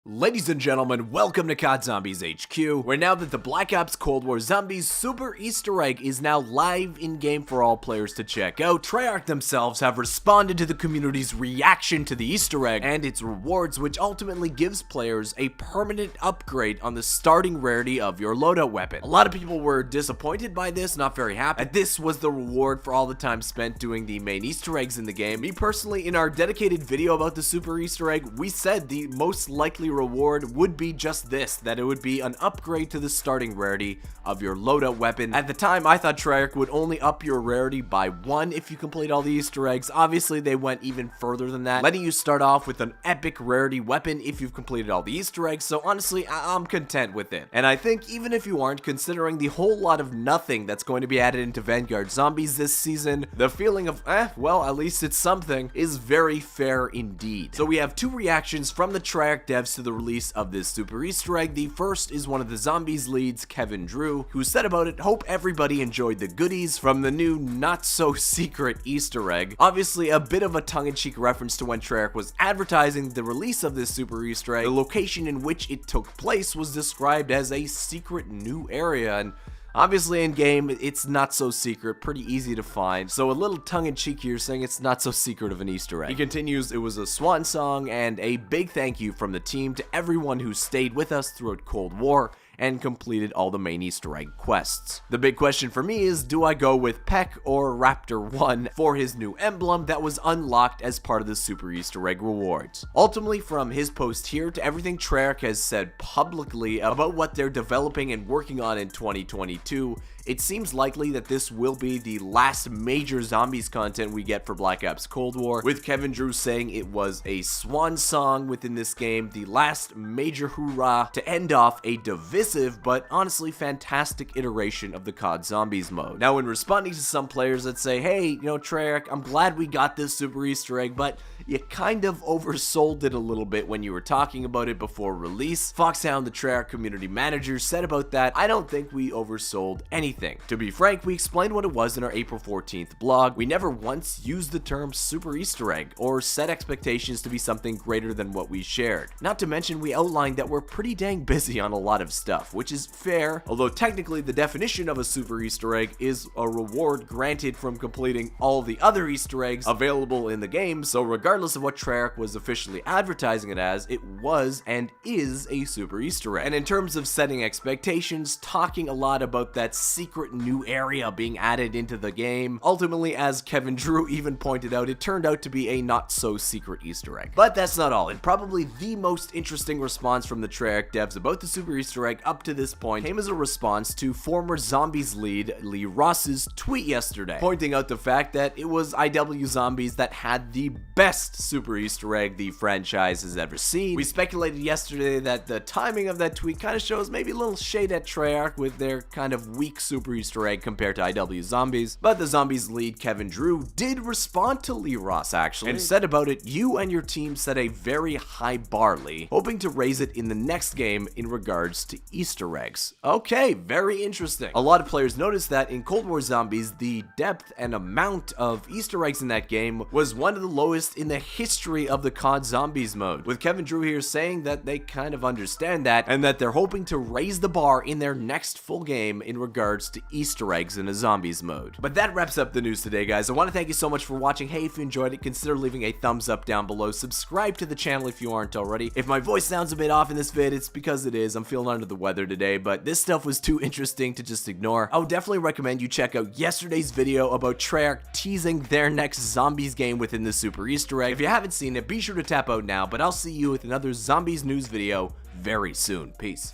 Ladies and gentlemen, welcome to COD Zombies HQ, where now that the Black Ops Cold War Zombies Super Easter Egg is now live in-game for all players to check out, Treyarch themselves have responded to the community's reaction to the Easter egg and its rewards, which ultimately gives players a permanent upgrade on the starting rarity of your loadout weapon. A lot of people were disappointed by this, not very happy, and this was the reward for all the time spent doing the main Easter eggs in the game. Me personally, in our dedicated video about the Super Easter egg, we said the most likely reward would be just this, that it would be an upgrade to the starting rarity of your loadout weapon. At the time, I thought Treyarch would only up your rarity by 1 if you complete all the Easter eggs. Obviously, they went even further than that, letting you start off with an epic rarity weapon if you've completed all the Easter eggs, so honestly, I'm content with it. And I think even if you aren't, considering the whole lot of nothing that's going to be added into Vanguard Zombies this season, the feeling of, well, at least it's something, is very fair indeed. So we have two reactions from the Treyarch devs to the release of this Super Easter egg. The first is one of the Zombies leads, Kevin Drew, who said about it, "Hope everybody enjoyed the goodies from the new not-so-secret Easter egg." Obviously, a bit of a tongue-in-cheek reference to when Treyarch was advertising the release of this Super Easter egg. The location in which it took place was described as a secret new area, and obviously in game, it's not so secret, pretty easy to find, so a little tongue-in-cheek here saying it's not so secret of an Easter egg. He continues, "It was a Swan song and a big thank you from the team to everyone who stayed with us throughout Cold War and completed all the main Easter egg quests. The big question for me is, do I go with Peck or Raptor 1 for his new emblem that was unlocked as part of the Super Easter egg rewards?" Ultimately, from his post here to everything Treyarch has said publicly about what they're developing and working on in 2022, it seems likely that this will be the last major Zombies content we get for Black Ops Cold War, with Kevin Drew saying it was a swan song within this game, the last major hoorah to end off a divisive but honestly fantastic iteration of the COD Zombies mode. Now, in responding to some players that say, "Hey, you know, Treyarch, I'm glad we got this Super Easter egg, but you kind of oversold it a little bit when you were talking about it before release," Foxhound, the Treyarch community manager, said about that, "I don't think we oversold anything. To be frank, we explained what it was in our April 14th blog. We never once used the term Super Easter egg or set expectations to be something greater than what we shared. Not to mention, we outlined that we're pretty dang busy on a lot of stuff, which is fair, although technically the definition of a Super Easter egg is a reward granted from completing all the other Easter eggs available in the game, so regardless of what Treyarch was officially advertising it as, it was and is a Super Easter egg." And in terms of setting expectations, talking a lot about that secret new area being added into the game, ultimately, as Kevin Drew even pointed out, it turned out to be a not-so-secret Easter egg. But that's not all, and probably the most interesting response from the Treyarch devs about the Super Easter egg up to this point came as a response to former Zombies lead Lee Ross's tweet yesterday, pointing out the fact that it was IW Zombies that had the best Super Easter egg the franchise has ever seen. We speculated yesterday that the timing of that tweet kind of shows maybe a little shade at Treyarch with their kind of weak Super Easter egg compared to IW Zombies, but the Zombies lead Kevin Drew did respond to Lee Ross actually, and said about it, "You and your team set a very high bar, Lee, hoping to raise it in the next game in regards to Easter eggs." Okay, very interesting. A lot of players noticed that in Cold War Zombies, the depth and amount of Easter eggs in that game was one of the lowest in the history of the COD Zombies mode, with Kevin Drew here saying that they kind of understand that and that they're hoping to raise the bar in their next full game in regards to Easter eggs in a Zombies mode. But that wraps up the news today, guys. I want to thank you so much for watching. Hey, if you enjoyed it, consider leaving a thumbs up down below. Subscribe to the channel if you aren't already. If my voice sounds a bit off in this vid, it's because it is. I'm feeling under the weather today, but this stuff was too interesting to just ignore. I would definitely recommend you check out yesterday's video about Treyarch teasing their next Zombies game within the Super Easter egg. If you haven't seen it, be sure to tap out now, but I'll see you with another Zombies news video very soon. Peace.